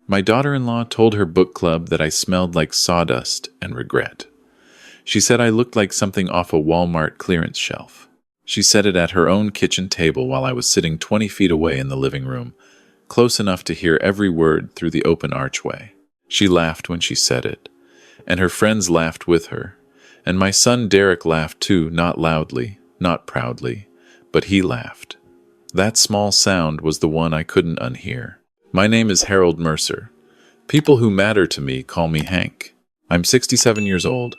My daughter-in-law told her book club that I smelled like sawdust and regret. She said I looked like something off a Walmart clearance shelf. She said it at her own kitchen table while I was sitting 20 feet away in the living room, close enough to hear every word through the open archway. She laughed when she said it, and her friends laughed with her, and my son Derek laughed too, not loudly, not proudly, but he laughed. That small sound was the one I couldn't unhear. My name is Harold Mercer. People who matter to me call me Hank. I'm 67 years old,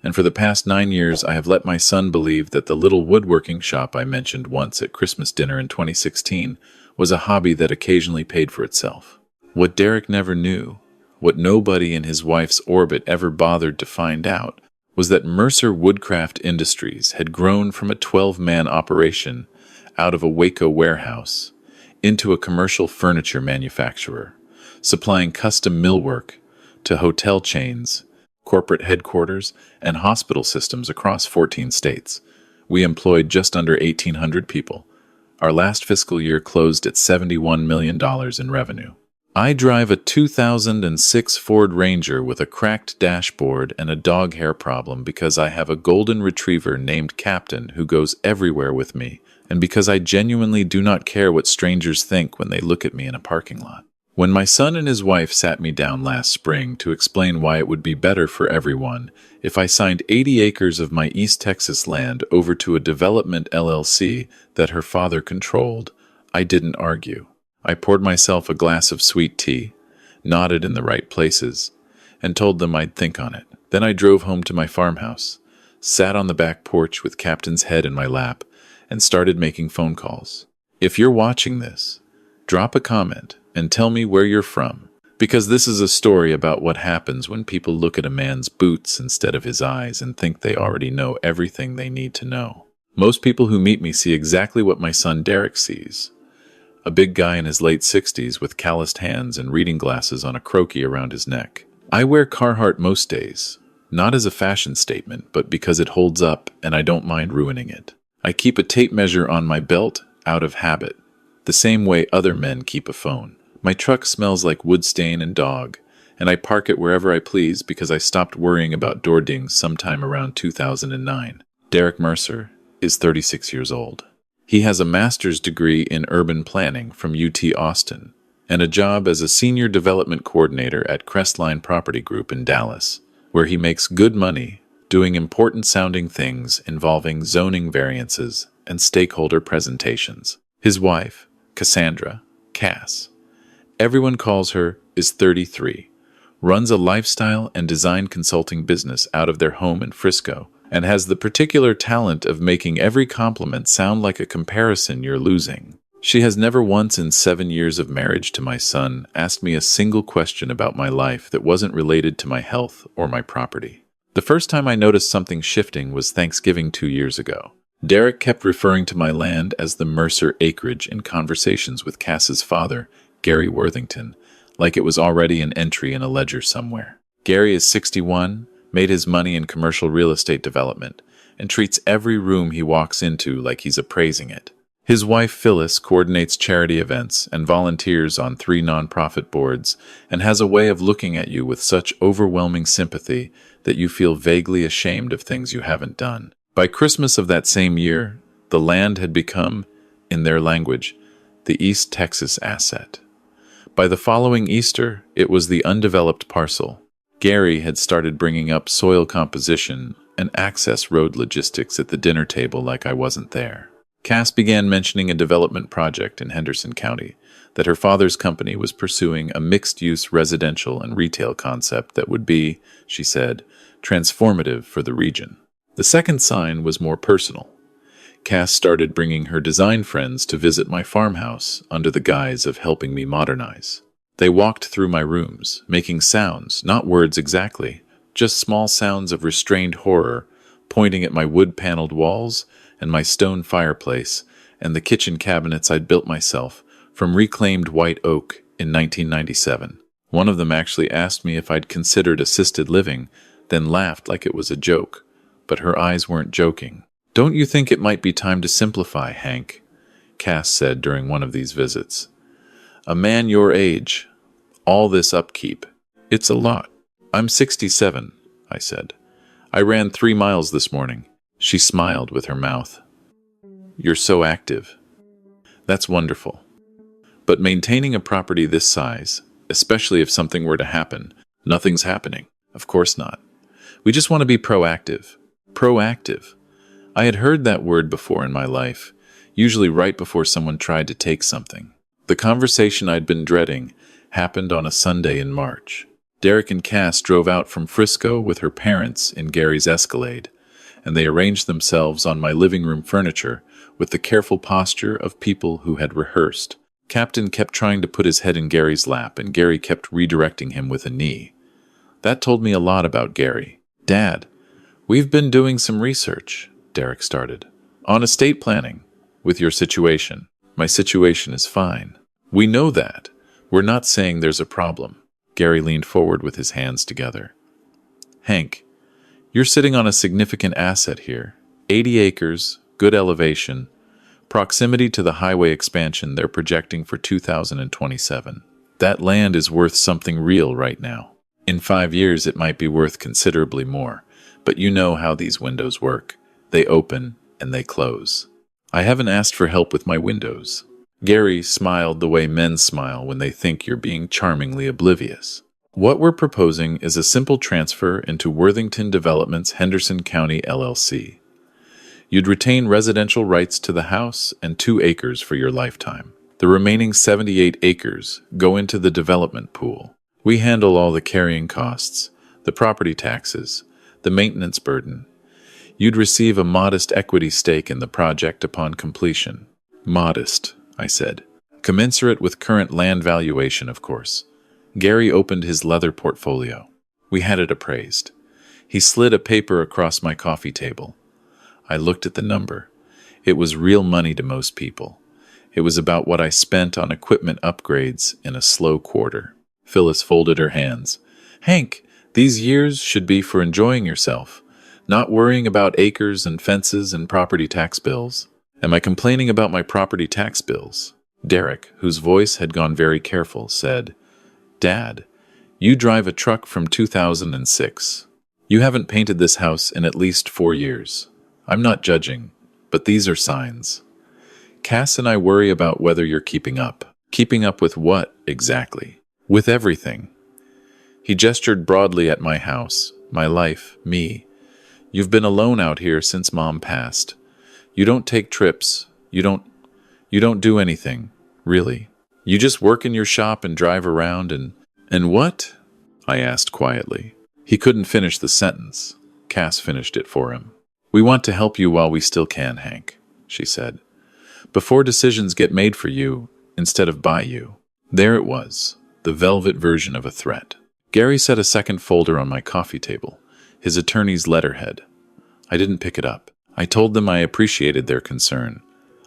and for the past 9 years I have let my son believe that the little woodworking shop I mentioned once at Christmas dinner in 2016 was a hobby that occasionally paid for itself. What Derek never knew, what nobody in his wife's orbit ever bothered to find out, was that Mercer Woodcraft Industries had grown from a 12-man operation out of a Waco warehouse into a commercial furniture manufacturer, supplying custom millwork to hotel chains, corporate headquarters, and hospital systems across 14 states. We employed just under 1,800 people. Our last fiscal year closed at $71 million in revenue. I drive a 2006 Ford Ranger with a cracked dashboard and a dog hair problem because I have a golden retriever named Captain who goes everywhere with me, and because I genuinely do not care what strangers think when they look at me in a parking lot. When my son and his wife sat me down last spring to explain why it would be better for everyone if I signed 80 acres of my East Texas land over to a development LLC that her father controlled, I didn't argue. I poured myself a glass of sweet tea, nodded in the right places, and told them I'd think on it. Then I drove home to my farmhouse, sat on the back porch with Captain's head in my lap, and started making phone calls. If you're watching this, drop a comment and tell me where you're from, because this is a story about what happens when people look at a man's boots instead of his eyes and think they already know everything they need to know. Most people who meet me see exactly what my son Derek sees. A big guy in his late 60s with calloused hands and reading glasses on a croaky around his neck. I wear Carhartt most days, not as a fashion statement, but because it holds up and I don't mind ruining it. I keep a tape measure on my belt out of habit, the same way other men keep a phone. My truck smells like wood stain and dog, and I park it wherever I please because I stopped worrying about door dings sometime around 2009. Derek Mercer is 36 years old. He has a master's degree in urban planning from UT Austin and a job as a senior development coordinator at Crestline Property Group in Dallas, where he makes good money doing important-sounding things involving zoning variances and stakeholder presentations. His wife, Cassandra, Cass, everyone calls her, is 33, runs a lifestyle and design consulting business out of their home in Frisco, and has the particular talent of making every compliment sound like a comparison you're losing. She has never once in 7 years of marriage to my son asked me a single question about my life that wasn't related to my health or my property. The first time I noticed something shifting was Thanksgiving 2 years ago. Derek kept referring to my land as the Mercer acreage in conversations with Cass's father, Gary Worthington, like it was already an entry in a ledger somewhere. Gary is 61, made his money in commercial real estate development, and treats every room he walks into like he's appraising it. His wife Phyllis coordinates charity events and volunteers on 3 nonprofit boards and has a way of looking at you with such overwhelming sympathy that you feel vaguely ashamed of things you haven't done. By Christmas of that same year, the land had become, in their language, the East Texas asset. By the following Easter, it was the undeveloped parcel. Gary had started bringing up soil composition and access road logistics at the dinner table like I wasn't there. Cass began mentioning a development project in Henderson County that her father's company was pursuing a mixed-use residential and retail concept that would be, she said, transformative for the region. The second sign was more personal. Cass started bringing her design friends to visit my farmhouse under the guise of helping me modernize. They walked through my rooms, making sounds, not words exactly, just small sounds of restrained horror, pointing at my wood-paneled walls and my stone fireplace and the kitchen cabinets I'd built myself from reclaimed white oak in 1997. One of them actually asked me if I'd considered assisted living, then laughed like it was a joke, but her eyes weren't joking. "Don't you think it might be time to simplify, Hank?" Cass said during one of these visits. "A man your age, All this upkeep. It's a lot. I'm 67, I said. I ran 3 miles this morning. She smiled with her mouth. You're so active. That's wonderful. But maintaining a property this size, especially if something were to happen, nothing's happening. Of course not. We just want to be proactive. Proactive. I had heard that word before in my life, usually right before someone tried to take something. The conversation I'd been dreading happened on a Sunday in March. Derek and Cass drove out from Frisco with her parents in Gary's Escalade, and they arranged themselves on my living room furniture with the careful posture of people who had rehearsed. Captain kept trying to put his head in Gary's lap, and Gary kept redirecting him with a knee. That told me a lot about Gary. Dad, we've been doing some research, Derek started, on estate planning, with your situation. My situation is fine. We know that. We're not saying there's a problem. Gary leaned forward with his hands together. Hank, you're sitting on a significant asset here. 80 acres, good elevation, proximity to the highway expansion they're projecting for 2027. That land is worth something real right now. In 5 years, it might be worth considerably more, but you know how these windows work. They open and they close. I haven't asked for help with my windows. Gary smiled the way men smile when they think you're being charmingly oblivious. What we're proposing is a simple transfer into Worthington Developments Henderson County LLC. You'd retain residential rights to the house and 2 acres for your lifetime. The remaining 78 acres go into the development pool. We handle all the carrying costs, the property taxes, the maintenance burden. You'd receive a modest equity stake in the project upon completion. Modest, I said. Commensurate with current land valuation, of course. Gary opened his leather portfolio. We had it appraised. He slid a paper across my coffee table. I looked at the number. It was real money to most people. It was about what I spent on equipment upgrades in a slow quarter. Phyllis folded her hands. Hank, these years should be for enjoying yourself, not worrying about acres and fences and property tax bills. Am I complaining about my property tax bills? Derek, whose voice had gone very careful, said, Dad, you drive a truck from 2006. You haven't painted this house in at least 4 years. I'm not judging, but these are signs. Cass and I worry about whether you're keeping up. Keeping up with what, exactly? With everything. He gestured broadly at my house, my life, me. You've been alone out here since Mom passed. You don't take trips. You don't do anything, really. You just work in your shop and drive around and what? I asked quietly. He couldn't finish the sentence. Cass finished it for him. We want to help you while we still can, Hank, she said. Before decisions get made for you, instead of by you. There it was, the velvet version of a threat. Gary set a second folder on my coffee table, his attorney's letterhead. I didn't pick it up. I told them I appreciated their concern.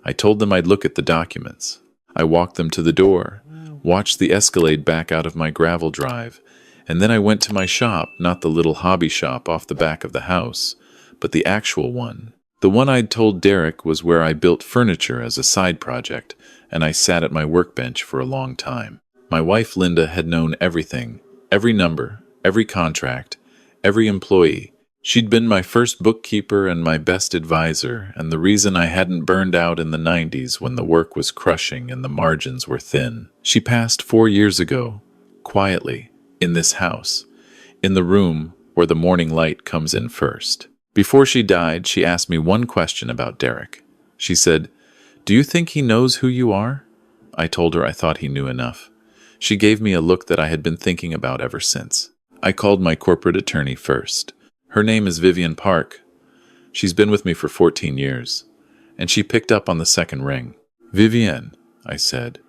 I told them I'd look at the documents. I walked them to the door, watched the Escalade back out of my gravel drive, and then I went to my shop, not the little hobby shop off the back of the house, but the actual one. The one I'd told Derek was where I built furniture as a side project, and I sat at my workbench for a long time. My wife Linda had known everything, every number, every contract, every employee. She'd been my first bookkeeper and my best advisor, and the reason I hadn't burned out in the 90s when the work was crushing and the margins were thin. She passed 4 years ago, quietly, in this house, in the room where the morning light comes in first. Before she died, she asked me one question about Derek. She said, "Do you think he knows who you are?" I told her I thought he knew enough. She gave me a look that I had been thinking about ever since. I called my corporate attorney first. Her name is Vivian Park. She's been with me for 14 years. And she picked up on the second ring. "Vivian," I said,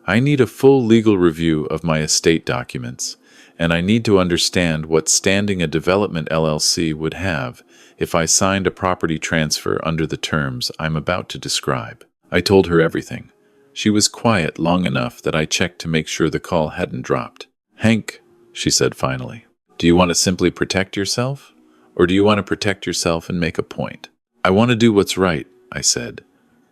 "I need a full legal review of my estate documents, and I need to understand what standing a development LLC would have if I signed a property transfer under the terms I'm about to describe." I told her everything. She was quiet long enough that I checked to make sure the call hadn't dropped. "Hank," she said finally, "do you want to simply protect yourself? Or do you want to protect yourself and make a point?" "I want to do what's right," I said,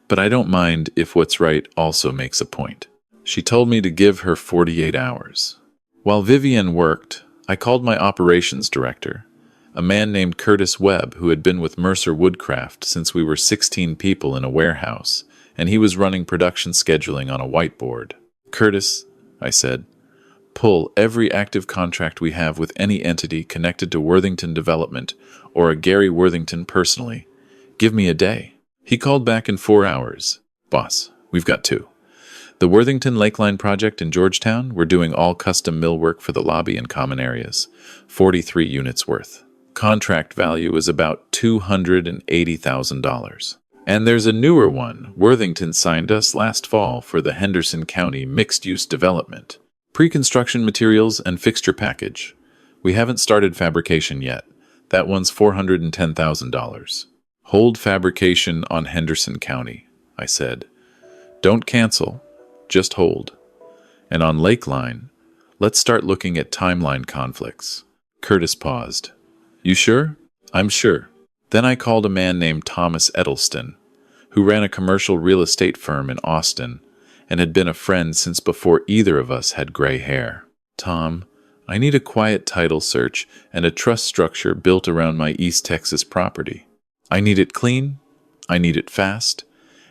"but I don't mind if what's right also makes a point." She told me to give her 48 hours. While Vivian worked, I called my operations director, a man named Curtis Webb who had been with Mercer Woodcraft since we were 16 people in a warehouse, and he was running production scheduling on a whiteboard. "Curtis," I said, "pull every active contract we have with any entity connected to Worthington Development or a Gary Worthington personally. Give me a day." He called back in 4 hours. "Boss, we've got 2. The Worthington Lakeline project in Georgetown, we're doing all custom millwork for the lobby and common areas, 43 units worth. Contract value is about $280,000. And there's a newer one Worthington signed us last fall for the Henderson County mixed-use development. Pre-construction materials and fixture package. We haven't started fabrication yet. That one's $410,000. Hold fabrication on Henderson County," I said. "Don't cancel. Just hold. And on Lakeline, let's start looking at timeline conflicts." Curtis paused. "You sure?" "I'm sure." Then I called a man named Thomas Edelston, who ran a commercial real estate firm in Austin and had been a friend since before either of us had gray hair. "Tom, I need a quiet title search and a trust structure built around my East Texas property. I need it clean, I need it fast,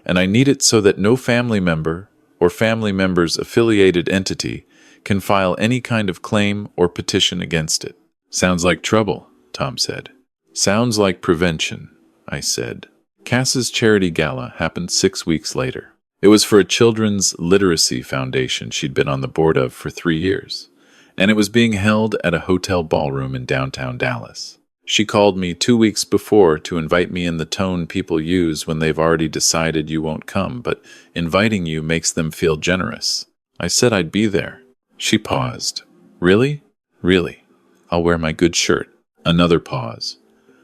and I need it so that no family member or family member's affiliated entity can file any kind of claim or petition against it." "Sounds like trouble," Tom said. "Sounds like prevention," I said. Cass's charity gala happened 6 weeks later. It was for a children's literacy foundation she'd been on the board of for 3 years, and it was being held at a hotel ballroom in downtown Dallas. She called me 2 weeks before to invite me in the tone people use when they've already decided you won't come, but inviting you makes them feel generous. I said I'd be there. She paused. "Really?" "Really. I'll wear my good shirt." Another pause.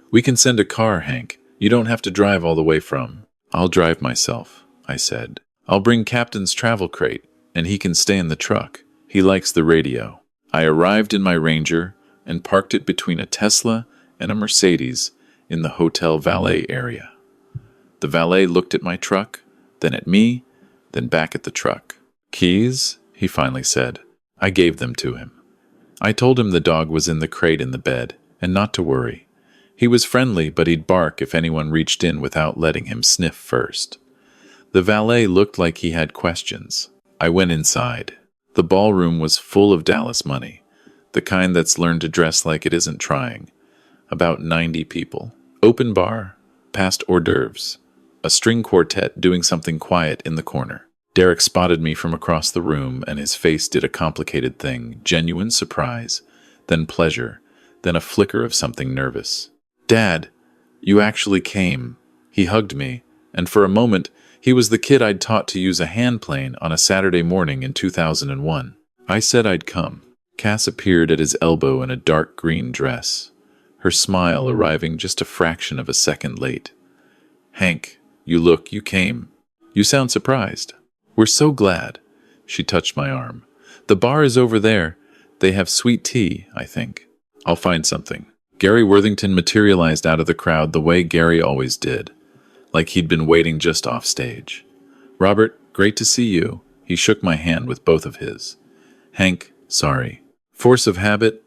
"We can send a car, Hank. You don't have to drive all the way from." "I'll drive myself," I said. "I'll bring Captain's travel crate, and he can stay in the truck. He likes the radio." I arrived in my Ranger and parked it between a Tesla and a Mercedes in the hotel valet area. The valet looked at my truck, then at me, then back at the truck. "Keys?" he finally said. I gave them to him. I told him the dog was in the crate in the bed, and not to worry. He was friendly, but he'd bark if anyone reached in without letting him sniff first. The valet looked like he had questions. I went inside. The ballroom was full of Dallas money, the kind that's learned to dress like it isn't trying. About 90 people. Open bar, past hors d'oeuvres. A string quartet doing something quiet in the corner. Derek spotted me from across the room, and his face did a complicated thing, genuine surprise, then pleasure, then a flicker of something nervous. "Dad, you actually came." He hugged me, and for a moment, he was the kid I'd taught to use a hand plane on a Saturday morning in 2001. I said I'd come. Cass appeared at his elbow in a dark green dress, her smile arriving just a fraction of a second late. "Hank, you came. You sound surprised." "We're so glad." She touched my arm. "The bar is over there. They have sweet tea, I think." "I'll find something." Gary Worthington materialized out of the crowd the way Gary always did, like he'd been waiting just off stage. "Robert, great to see you." He shook my hand with both of his. "Hank, sorry. Force of habit.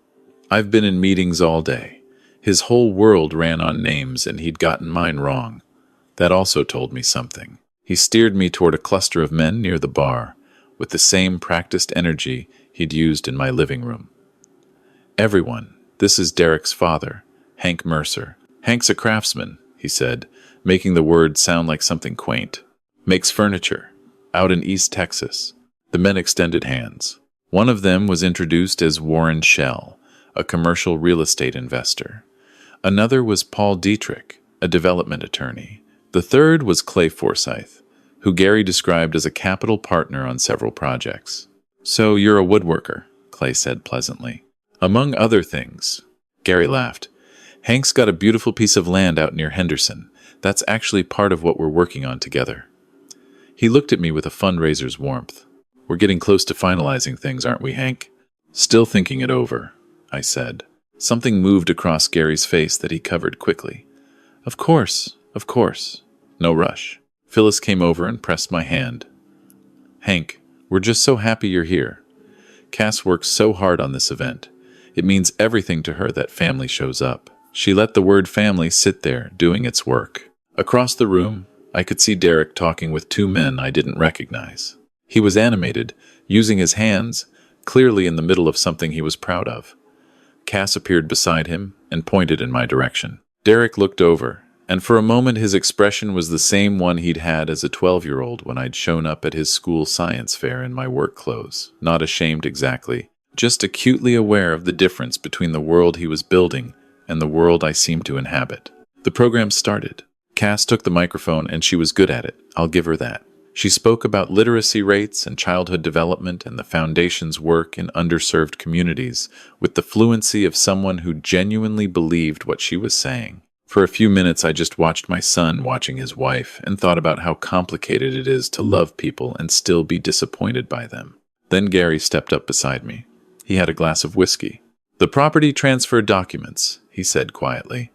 I've been in meetings all day." His whole world ran on names, and he'd gotten mine wrong. That also told me something. He steered me toward a cluster of men near the bar, with the same practiced energy he'd used in my living room. "Everyone, this is Derek's father, Hank Mercer. Hank's a craftsman," he said, making the word sound like something quaint. "Makes furniture, out in East Texas." The men extended hands. One of them was introduced as Warren Shell, a commercial real estate investor. Another was Paul Dietrich, a development attorney. The third was Clay Forsyth, who Gary described as a capital partner on several projects. "So you're a woodworker," Clay said pleasantly. "Among other things." Gary laughed. "Hank's got a beautiful piece of land out near Henderson. That's actually part of what we're working on together." He looked at me with a fundraiser's warmth. "We're getting close to finalizing things, aren't we, Hank?" "Still thinking it over," I said. Something moved across Gary's face that he covered quickly. Of course. No rush." Phyllis came over and pressed my hand. "Hank, we're just so happy you're here. Cass works so hard on this event. It means everything to her that family shows up. She let the word family sit there, doing its work. Across the room, I could see Derek talking with two men I didn't recognize. He was animated, using his hands, clearly in the middle of something he was proud of. Cass appeared beside him and pointed in my direction. Derek looked over, and for a moment his expression was the same one he'd had as a 12-year-old when I'd shown up at his school science fair in my work clothes. Not ashamed exactly, just acutely aware of the difference between the world he was building and the world I seemed to inhabit. The program started. Cass took the microphone, and she was good at it. I'll give her that. She spoke about literacy rates and childhood development and the Foundation's work in underserved communities with the fluency of someone who genuinely believed what she was saying. For a few minutes, I just watched my son watching his wife and thought about how complicated it is to love people and still be disappointed by them. Then Gary stepped up beside me. He had a glass of whiskey. "The property transfer documents," he said quietly.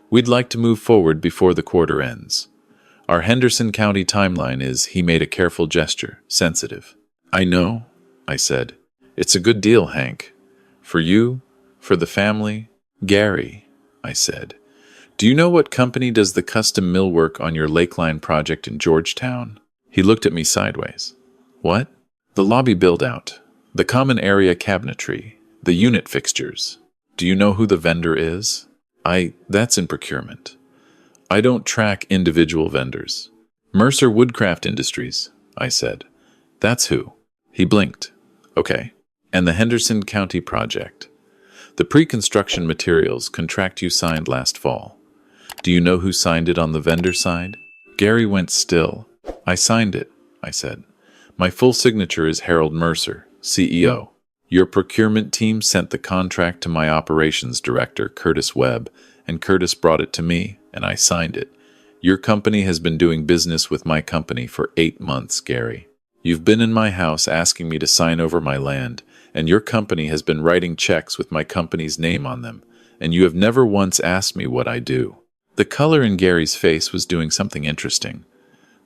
"We'd like to move forward before the quarter ends. Our Henderson County timeline is," he made a careful gesture, sensitive. "I know," I said. "It's a good deal, Hank. For you, for the family." "Gary," I said, "do you know what company does the custom millwork on your Lakeline project in Georgetown?" He looked at me sideways. "What?" "The lobby build-out, the common area cabinetry, the unit fixtures. Do you know who the vendor is?" That's in procurement. I don't track individual vendors." "Mercer Woodcraft Industries," I said. "That's who." He blinked. "Okay. And the Henderson County project. The pre-construction materials contract you signed last fall. Do you know who signed it on the vendor side?" Gary went still. "I signed it," I said. "My full signature is Harold Mercer, CEO. Your procurement team sent the contract to my operations director, Curtis Webb, and Curtis brought it to me, and I signed it. Your company has been doing business with my company for 8 months, Gary. You've been in my house asking me to sign over my land, and your company has been writing checks with my company's name on them, and you have never once asked me what I do." The color in Gary's face was doing something interesting.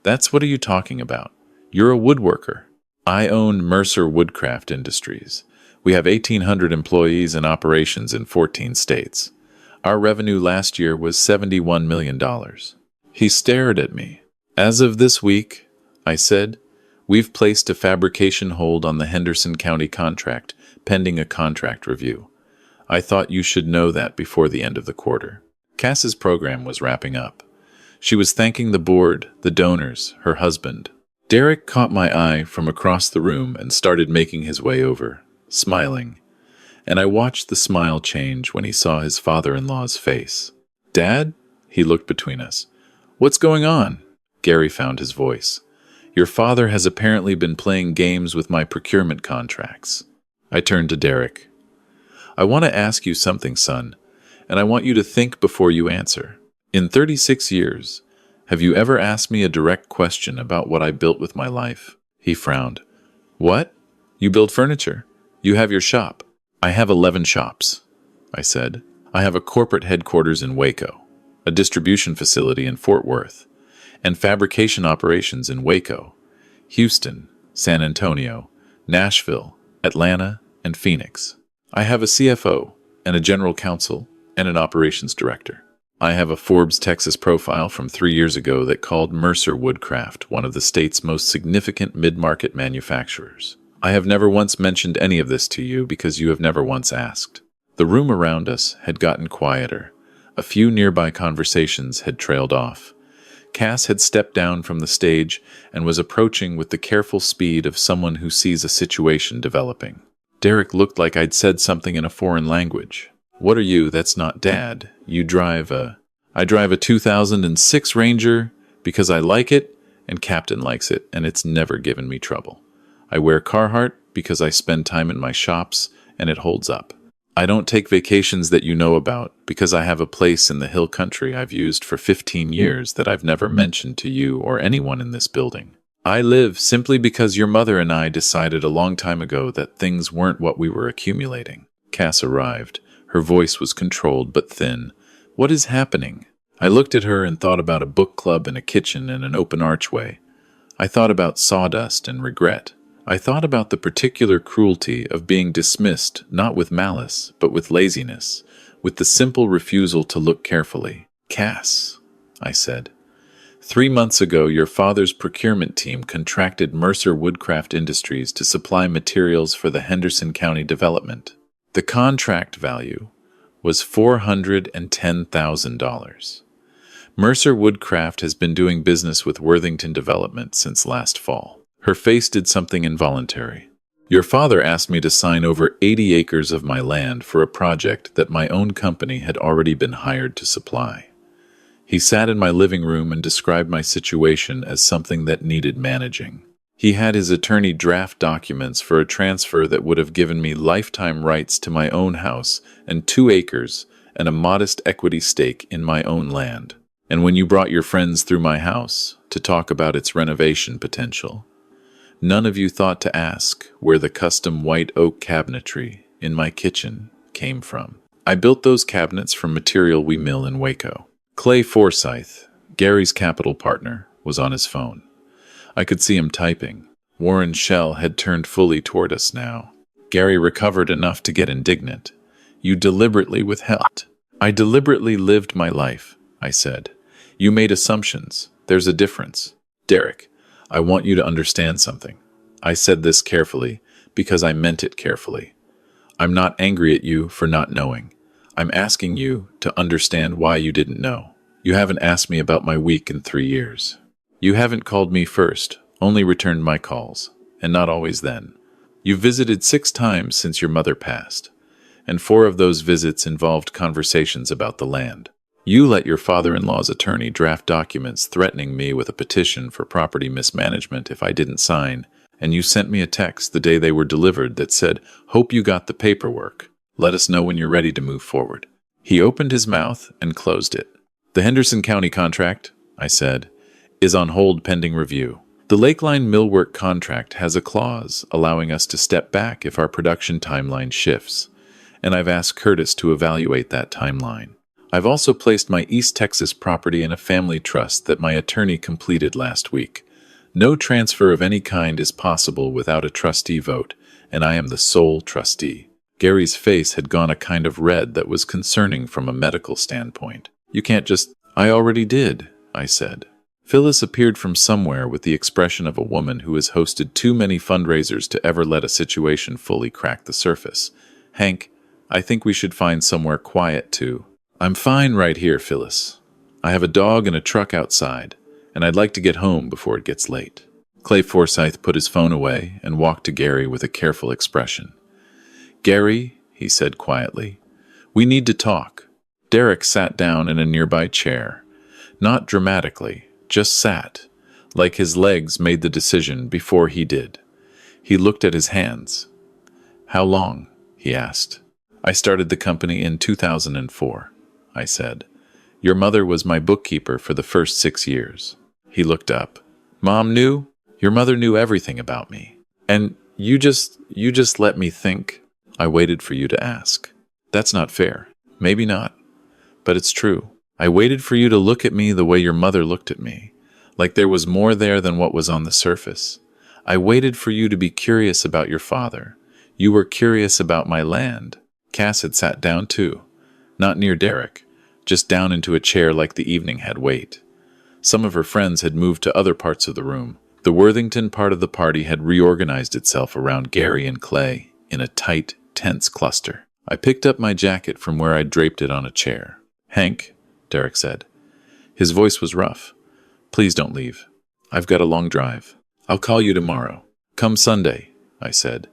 "What are you talking about? You're a woodworker." "I own Mercer Woodcraft Industries. We have 1,800 employees and operations in 14 states. Our revenue last year was $71 million. He stared at me. "As of this week," I said, "we've placed a fabrication hold on the Henderson County contract, pending a contract review. I thought you should know that before the end of the quarter." Cass's program was wrapping up. She was thanking the board, the donors, her husband. Derek caught my eye from across the room and started making his way over, smiling. And I watched the smile change when he saw his father-in-law's face. "Dad?" He looked between us. "What's going on?" Gary found his voice. "Your father has apparently been playing games with my procurement contracts." I turned to Derek. "I want to ask you something, son, and I want you to think before you answer. In 36 years, have you ever asked me a direct question about what I built with my life?" He frowned. "What? You build furniture. You have your shop." "I have 11 shops," I said. "I have a corporate headquarters in Waco, a distribution facility in Fort Worth, and fabrication operations in Waco, Houston, San Antonio, Nashville, Atlanta, and Phoenix. I have a CFO and a general counsel and an operations director. I have a Forbes Texas profile from 3 years ago that called Mercer Woodcraft one of the state's most significant mid-market manufacturers. I have never once mentioned any of this to you because you have never once asked." The room around us had gotten quieter. A few nearby conversations had trailed off. Cass had stepped down from the stage and was approaching with the careful speed of someone who sees a situation developing. Derek looked like I'd said something in a foreign language. "What are you? That's not Dad. You drive a..." "I drive a 2006 Ranger because I like it and Captain likes it, and it's never given me trouble. I wear Carhartt because I spend time in my shops and it holds up. I don't take vacations that you know about because I have a place in the hill country I've used for 15 years that I've never mentioned to you or anyone in this building. I live simply because your mother and I decided a long time ago that things weren't what we were accumulating." Cass arrived. Her voice was controlled but thin. "What is happening?" I looked at her and thought about a book club and a kitchen and an open archway. I thought about sawdust and regret. I thought about the particular cruelty of being dismissed not with malice, but with laziness, with the simple refusal to look carefully. Cass, I said, 3 months ago your father's procurement team contracted Mercer Woodcraft Industries to supply materials for the Henderson County development. The contract value was $410,000. Mercer Woodcraft has been doing business with Worthington Development since last fall. Her face did something involuntary. Your father asked me to sign over 80 acres of my land for a project that my own company had already been hired to supply. He sat in my living room and described my situation as something that needed managing. He had his attorney draft documents for a transfer that would have given me lifetime rights to my own house and 2 acres and a modest equity stake in my own land. And when you brought your friends through my house to talk about its renovation potential, none of you thought to ask where the custom white oak cabinetry in my kitchen came from. I built those cabinets from material we mill in Waco. Clay Forsyth, Gary's capital partner, was on his phone. I could see him typing. Warren's shell had turned fully toward us now. Gary recovered enough to get indignant. You deliberately withheld. I deliberately lived my life, I said. You made assumptions. There's a difference. Derek, I want you to understand something. I said this carefully because I meant it carefully. I'm not angry at you for not knowing. I'm asking you to understand why you didn't know. You haven't asked me about my week in 3 years. You haven't called me first, only returned my calls, and not always then. You've visited 6 times since your mother passed, and 4 of those visits involved conversations about the land. You let your father-in-law's attorney draft documents threatening me with a petition for property mismanagement if I didn't sign, and you sent me a text the day they were delivered that said, "Hope you got the paperwork. Let us know when you're ready to move forward." He opened his mouth and closed it. The Henderson County contract, I said, is on hold pending review. The Lakeline millwork contract has a clause allowing us to step back if our production timeline shifts, and I've asked Curtis to evaluate that timeline. I've also placed my East Texas property in a family trust that my attorney completed last week. No transfer of any kind is possible without a trustee vote, and I am the sole trustee. Gary's face had gone a kind of red that was concerning from a medical standpoint. You can't just... I already did, I said. Phyllis appeared from somewhere with the expression of a woman who has hosted too many fundraisers to ever let a situation fully crack the surface. Hank, I think we should find somewhere quiet too. I'm fine right here, Phyllis. I have a dog and a truck outside, and I'd like to get home before it gets late. Clay Forsyth put his phone away and walked to Gary with a careful expression. Gary, he said quietly, we need to talk. Derek sat down in a nearby chair. Not dramatically, just sat, like his legs made the decision before he did. He looked at his hands. How long? He asked. I started the company in 2004, I said. Your mother was my bookkeeper for the first 6 years. He looked up. Mom knew? Your mother knew everything about me. And you just let me think. I waited for you to ask. That's not fair. Maybe not. But it's true. I waited for you to look at me the way your mother looked at me, like there was more there than what was on the surface. I waited for you to be curious about your father. You were curious about my land. Cass had sat down too. Not near Derek, just down into a chair like the evening had weight. Some of her friends had moved to other parts of the room. The Worthington part of the party had reorganized itself around Gary and Clay in a tight, tense cluster. I picked up my jacket from where I'd draped it on a chair. Hank, Derek said. His voice was rough. Please don't leave. I've got a long drive. I'll call you tomorrow. Come Sunday, I said.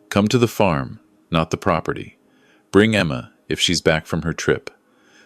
Come to the farm, not the property. Bring Emma if she's back from her trip.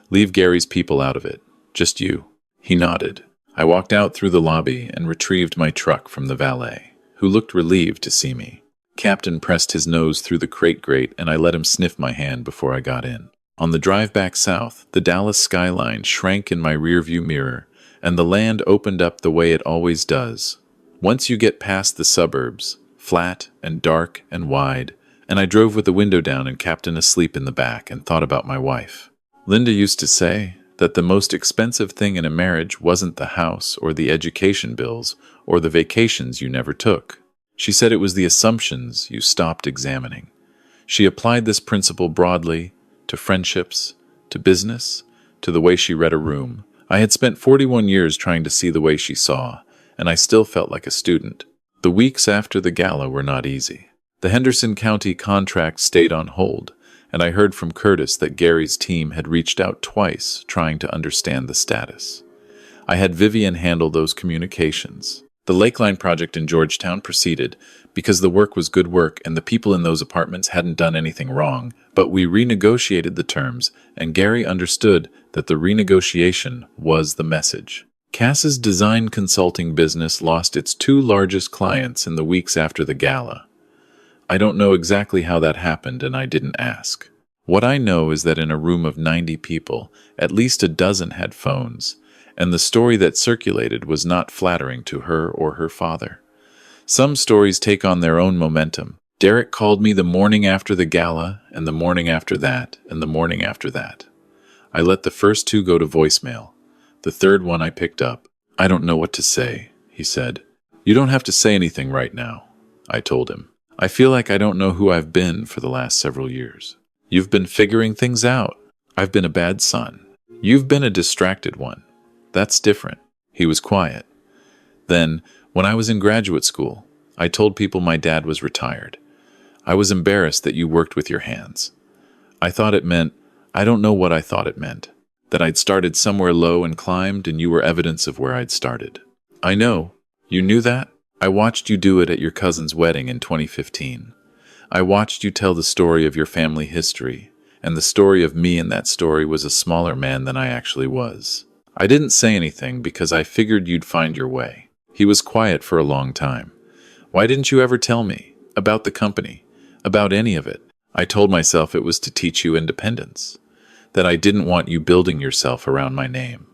Leave Gary's people out of it. Just you. He nodded. I walked out through the lobby and retrieved my truck from the valet, who looked relieved to see me. Captain pressed his nose through the crate grate and I let him sniff my hand before I got in. On the drive back south, the Dallas skyline shrank in my rearview mirror, and the land opened up the way it always does. Once you get past the suburbs, flat and dark and wide, and I drove with the window down and Captain asleep in the back and thought about my wife. Linda used to say that the most expensive thing in a marriage wasn't the house or the education bills or the vacations you never took. She said it was the assumptions you stopped examining. She applied this principle broadly to friendships, to business, to the way she read a room. I had spent 41 years trying to see the way she saw, and I still felt like a student. The weeks after the gala were not easy. The Henderson County contract stayed on hold, and I heard from Curtis that Gary's team had reached out twice trying to understand the status. I had Vivian handle those communications. The Lakeline project in Georgetown proceeded because the work was good work and the people in those apartments hadn't done anything wrong, but we renegotiated the terms, and Gary understood that the renegotiation was the message. Cass's design consulting business lost its two largest clients in the weeks after the gala. I don't know exactly how that happened, and I didn't ask. What I know is that in a room of 90 people, at least a dozen had phones, and the story that circulated was not flattering to her or her father. Some stories take on their own momentum. Derek called me the morning after the gala, and the morning after that, and the morning after that. I let the first two go to voicemail. The third one I picked up. "I don't know what to say," he said. "You don't have to say anything right now," I told him. "I feel like I don't know who I've been for the last several years. You've been figuring things out. I've been a bad son. You've been a distracted one. That's different." He was quiet. Then, when I was in graduate school, I told people my dad was retired. I was embarrassed that you worked with your hands. I thought it meant, I don't know what I thought it meant, that I'd started somewhere low and climbed, and you were evidence of where I'd started. I know. You knew that? I watched you do it at your cousin's wedding in 2015. I watched you tell the story of your family history, and the story of me in that story was a smaller man than I actually was. I didn't say anything because I figured you'd find your way. He was quiet for a long time. Why didn't you ever tell me? About the company? About any of it? I told myself it was to teach you independence. That I didn't want you building yourself around my name.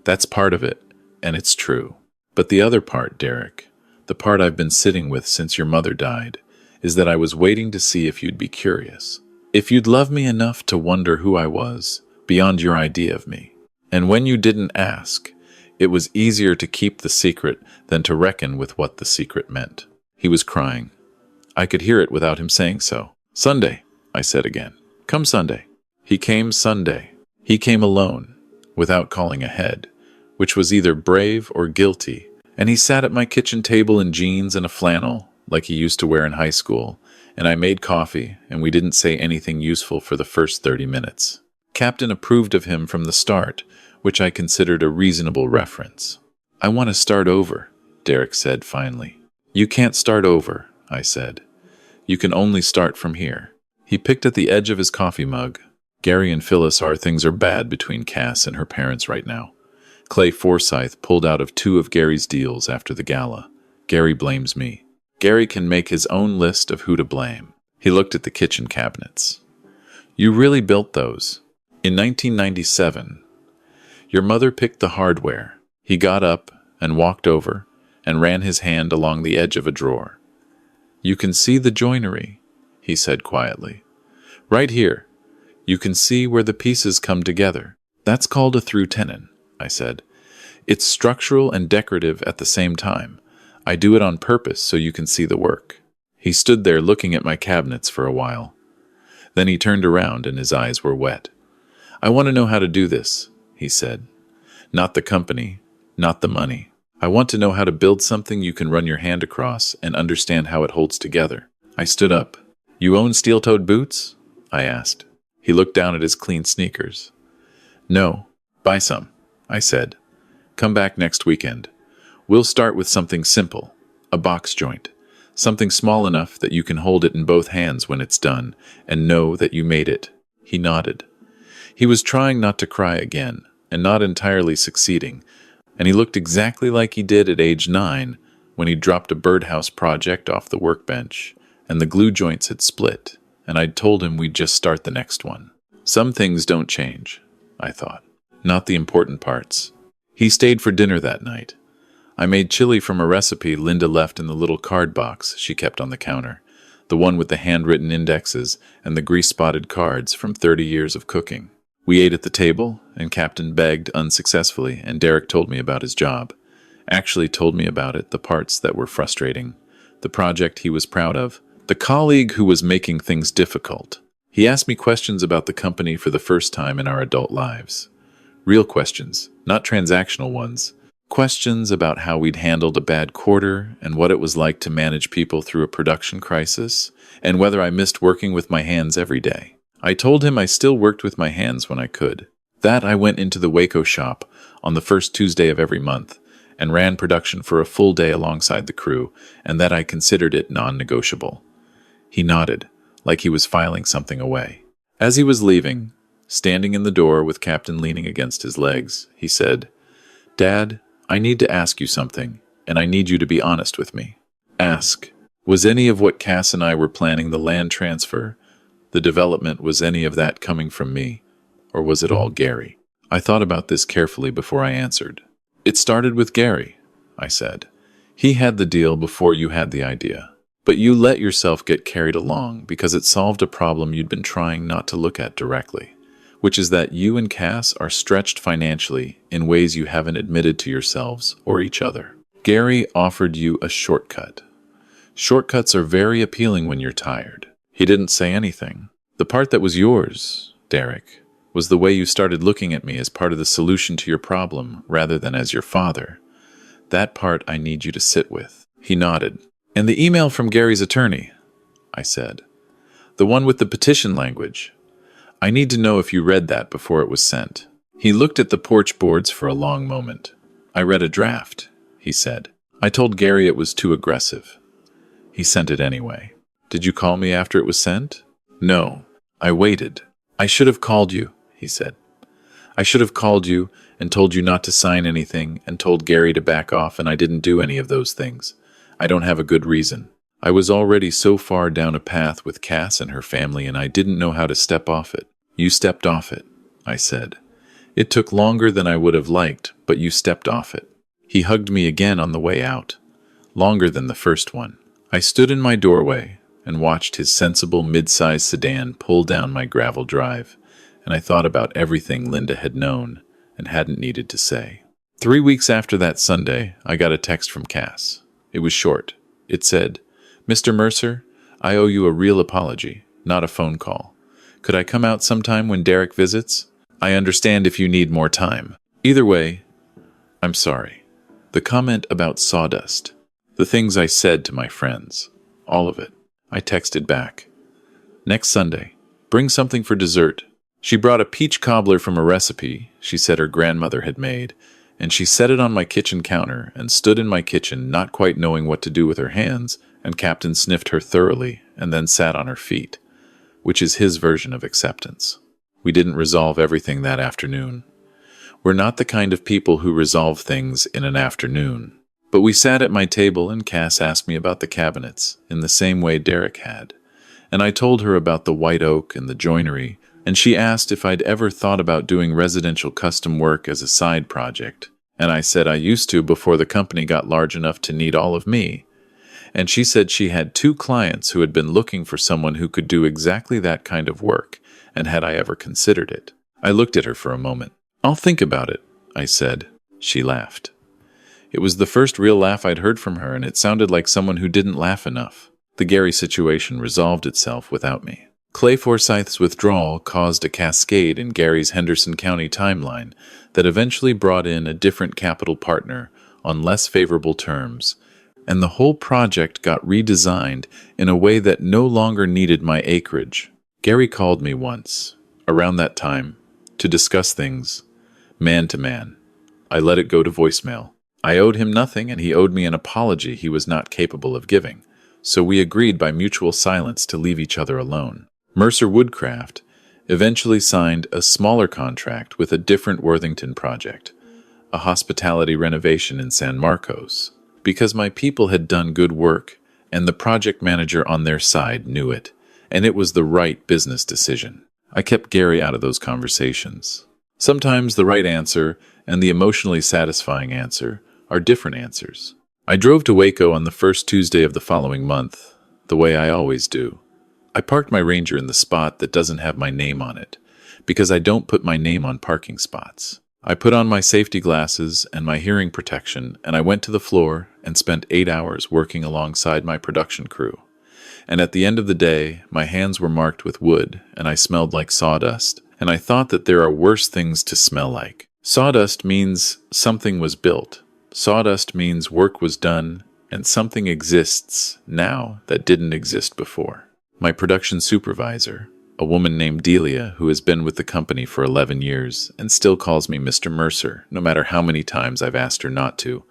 That's part of it, and it's true. But the other part, Derek, the part I've been sitting with since your mother died, is that I was waiting to see if you'd be curious. If you'd love me enough to wonder who I was, beyond your idea of me. And when you didn't ask, it was easier to keep the secret than to reckon with what the secret meant. He was crying. I could hear it without him saying so. "Sunday," I said again. "Come Sunday." He came Sunday. He came alone, without calling ahead, which was either brave or guilty, and he sat at my kitchen table in jeans and a flannel, like he used to wear in high school, and I made coffee, and we didn't say anything useful for the first 30 minutes. Captain approved of him from the start, which I considered a reasonable reference. "I want to start over," Derek said finally. "You can't start over," I said. "You can only start from here." He picked at the edge of his coffee mug. "Gary and Phyllis, things are bad between Cass and her parents right now. Clay Forsythe pulled out of 2 of Gary's deals after the gala. Gary blames me. Gary can make his own list of who to blame." He looked at the kitchen cabinets. "You really built those. In 1997, your mother picked the hardware." He got up and walked over and ran his hand along the edge of a drawer. "You can see the joinery," he said quietly. "Right here. You can see where the pieces come together. That's called a through tenon," I said. "It's structural and decorative at the same time. I do it on purpose so you can see the work." He stood there looking at my cabinets for a while. Then he turned around and his eyes were wet. "I want to know how to do this," he said. "Not the company, not the money. I want to know how to build something you can run your hand across and understand how it holds together." I stood up. "You own steel-toed boots?" I asked. He looked down at his clean sneakers. "No, buy some," I said. "Come back next weekend. We'll start with something simple, a box joint, something small enough that you can hold it in both hands when it's done and know that you made it." He nodded. He was trying not to cry again, and not entirely succeeding, and he looked exactly like he did at age 9 when he dropped a birdhouse project off the workbench, and the glue joints had split, and I'd told him we'd just start the next one. Some things don't change, I thought. Not the important parts. He stayed for dinner that night. I made chili from a recipe Linda left in the little card box she kept on the counter, the one with the handwritten indexes and the grease-spotted cards from 30 years of cooking. We ate at the table, and Captain begged unsuccessfully, and Derek told me about his job. Actually told me about it, the parts that were frustrating, the project he was proud of, the colleague who was making things difficult. He asked me questions about the company for the first time in our adult lives. Real questions, not transactional ones. Questions about how we'd handled a bad quarter and what it was like to manage people through a production crisis, and whether I missed working with my hands every day. I told him I still worked with my hands when I could. That I went into the Waco shop on the first Tuesday of every month and ran production for a full day alongside the crew, and that I considered it non-negotiable. He nodded, like he was filing something away. As he was leaving, standing in the door with Captain leaning against his legs, he said, "Dad, I need to ask you something, and I need you to be honest with me." Ask. Was any of what Cass and I were planning, the land transfer, the development, was any of that coming from me? Or was it all Gary? I thought about this carefully before I answered. It started with Gary, I said. He had the deal before you had the idea. But you let yourself get carried along because it solved a problem you'd been trying not to look at directly, which is that you and Cass are stretched financially in ways you haven't admitted to yourselves or each other. Gary offered you a shortcut. Shortcuts are very appealing when you're tired. He didn't say anything. The part that was yours, Derek, was the way you started looking at me as part of the solution to your problem rather than as your father. That part I need you to sit with. He nodded. And the email from Gary's attorney, I said. The one with the petition language. I need to know if you read that before it was sent. He looked at the porch boards for a long moment. I read a draft, he said. I told Gary it was too aggressive. He sent it anyway. Did you call me after it was sent? No, I waited. I should have called you, he said. I should have called you and told you not to sign anything and told Gary to back off, and I didn't do any of those things. I don't have a good reason. I was already so far down a path with Cass and her family, and I didn't know how to step off it. You stepped off it, I said. It took longer than I would have liked, but you stepped off it. He hugged me again on the way out. Longer than the first one. I stood in my doorway and watched his sensible mid-sized sedan pull down my gravel drive, and I thought about everything Linda had known and hadn't needed to say. 3 weeks after that Sunday, I got a text from Cass. It was short. It said, "Mr. Mercer, I owe you a real apology, not a phone call. Could I come out sometime when Derek visits? I understand if you need more time. Either way, I'm sorry." The comment about sawdust. The things I said to my friends. All of it. I texted back. Next Sunday, bring something for dessert. She brought a peach cobbler from a recipe she said her grandmother had made, and she set it on my kitchen counter and stood in my kitchen not quite knowing what to do with her hands, and Captain sniffed her thoroughly and then sat on her feet, which is his version of acceptance. We didn't resolve everything that afternoon. We're not the kind of people who resolve things in an afternoon. But we sat at my table and Cass asked me about the cabinets in the same way Derek had, and I told her about the white oak and the joinery, and she asked if I'd ever thought about doing residential custom work as a side project, and I said I used to before the company got large enough to need all of me. And she said she had 2 clients who had been looking for someone who could do exactly that kind of work, and had I ever considered it. I looked at her for a moment. "I'll think about it," I said. She laughed. It was the first real laugh I'd heard from her, and it sounded like someone who didn't laugh enough. The Gary situation resolved itself without me. Clay Forsyth's withdrawal caused a cascade in Gary's Henderson County timeline that eventually brought in a different capital partner on less favorable terms, and the whole project got redesigned in a way that no longer needed my acreage. Gary called me once, around that time, to discuss things, man to man. I let it go to voicemail. I owed him nothing, and he owed me an apology he was not capable of giving, so we agreed by mutual silence to leave each other alone. Mercer Woodcraft eventually signed a smaller contract with a different Worthington project, a hospitality renovation in San Marcos, because my people had done good work, and the project manager on their side knew it, and it was the right business decision. I kept Gary out of those conversations. Sometimes the right answer and the emotionally satisfying answer are different answers. I drove to Waco on the first Tuesday of the following month, the way I always do. I parked my Ranger in the spot that doesn't have my name on it, because I don't put my name on parking spots. I put on my safety glasses and my hearing protection, and I went to the floor and spent 8 hours working alongside my production crew. And at the end of the day, my hands were marked with wood, and I smelled like sawdust, and I thought that there are worse things to smell like. Sawdust means something was built. Sawdust means work was done, and something exists now that didn't exist before. My production supervisor, a woman named Delia, who has been with the company for 11 years and still calls me Mr. Mercer, no matter how many times I've asked her not to,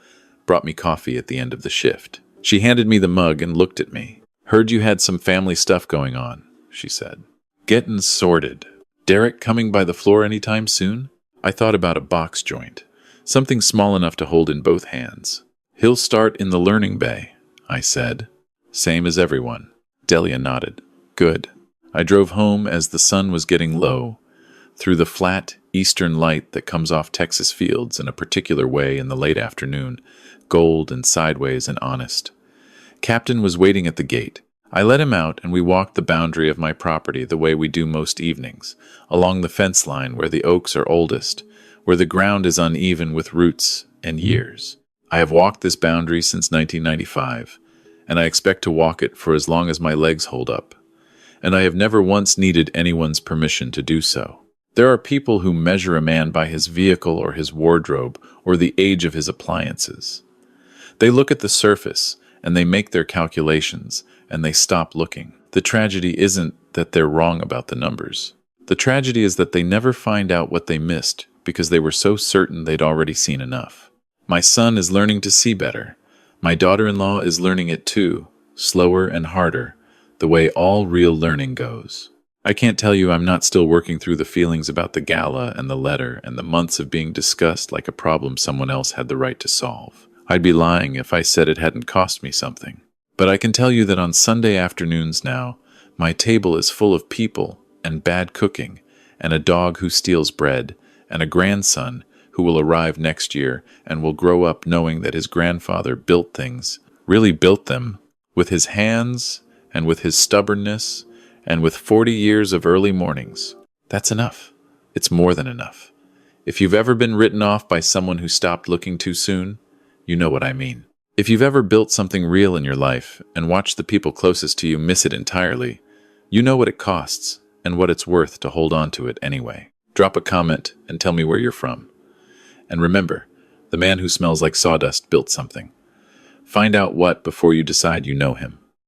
brought me coffee at the end of the shift. She handed me the mug and looked at me. "Heard you had some family stuff going on," she said. "Getting sorted. Derek coming by the floor anytime soon?" I thought about a box joint, something small enough to hold in both hands. "He'll start in the learning bay," I said. "Same as everyone." Delia nodded. "Good." I drove home as the sun was getting low, through the flat eastern light that comes off Texas fields in a particular way in the late afternoon, gold and sideways and honest. Captain was waiting at the gate. I let him out and we walked the boundary of my property the way we do most evenings, along the fence line where the oaks are oldest, where the ground is uneven with roots and years. I have walked this boundary since 1995, and I expect to walk it for as long as my legs hold up. And I have never once needed anyone's permission to do so. There are people who measure a man by his vehicle or his wardrobe or the age of his appliances. They look at the surface and they make their calculations and they stop looking. The tragedy isn't that they're wrong about the numbers. The tragedy is that they never find out what they missed because they were so certain they'd already seen enough. My son is learning to see better. My daughter-in-law is learning it too, slower and harder, the way all real learning goes. I can't tell you I'm not still working through the feelings about the gala and the letter and the months of being discussed like a problem someone else had the right to solve. I'd be lying if I said it hadn't cost me something. But I can tell you that on Sunday afternoons now, my table is full of people and bad cooking and a dog who steals bread and a grandson who will arrive next year and will grow up knowing that his grandfather built things, really built them, with his hands and with his stubbornness, and with 40 years of early mornings. That's enough. It's more than enough. If you've ever been written off by someone who stopped looking too soon, you know what I mean. If you've ever built something real in your life and watched the people closest to you miss it entirely, you know what it costs and what it's worth to hold on to it anyway. Drop a comment and tell me where you're from. And remember, the man who smells like sawdust built something. Find out what before you decide you know him.